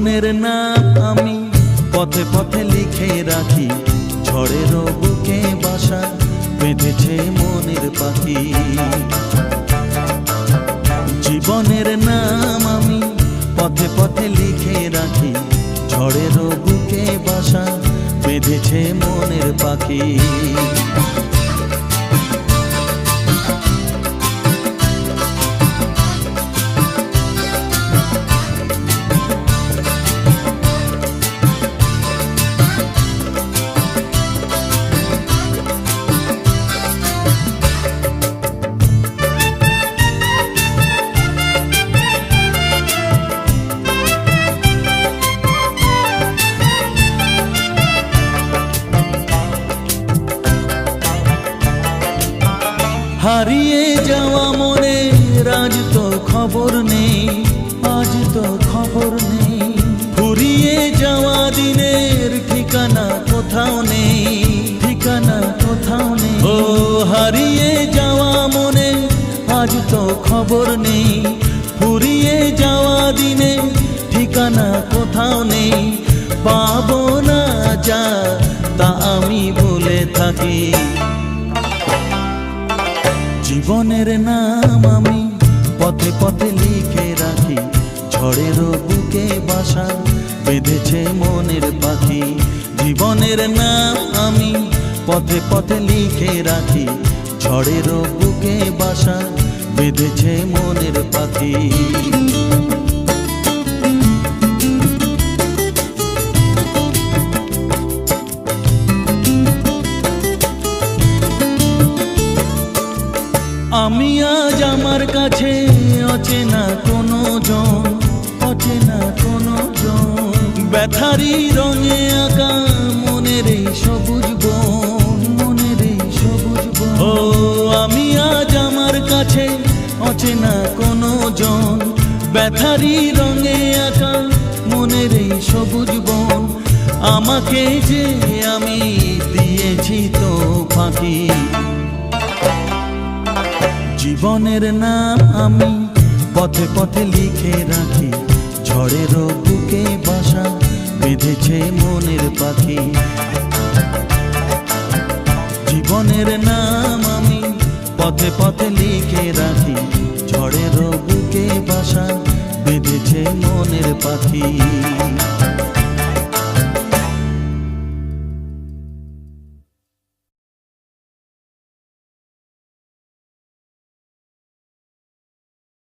জীবনের নাম আমি পথে পথে লিখে রাখি, ঝড়ের বুকে বাসা বেঁধেছে মনের পাখি। জীবনের নাম আমি পথে পথে লিখে রাখি, ঝড়ের বুকে বাসা বেঁধেছে মনের পাখি। হারিয়ে যাওয়া মনের আজ তো খবর নেই, আজ তো খবর নেই। ফুরিয়ে যাওয়া দিনের ঠিকানা কোথাও নেই, ঠিকানা কোথাও নেই। ও হারিয়ে যাওয়া মনে আজ তো খবর নেই, ফুরিয়ে যাওয়া দিনের ঠিকানা কোথাও নেই। পাবো না যা তা আমি বলে থাকি। জীবনের নাম আমি পথে পথে লিখে রাখি, ঝড়ের বুকে বাসা বেঁধেছে মনের পাখি। জীবনের নাম আমি পথে পথে লিখে রাখি, ঝড়ের বুকে বাসা বেঁধেছে মনের পাখি। আমি আজ আমার কাছে অচেনা কোনো জন, অচেনা কোনো জন। ব্যথারি রঙে আঁকা মনের এই সবুজ বন, মনের এই সবুজ বন। ও আমি আজ আমার কাছে অচেনা কোনো জন, ব্যথারি রঙে আঁকা মনের এই সবুজ বন। আমাকে যে আমি দিয়েছি তো ফাঁকি। জীবনের নাম আমি পথে পথে লিখে রাখি, ঝড়ের বুকে বাসা বেঁধেছে মনের পাখি। জীবনের নাম আমি পথে পথে লিখে রাখি, ঝড়ের বুকে বাসা বেঁধেছে মনের পাখি।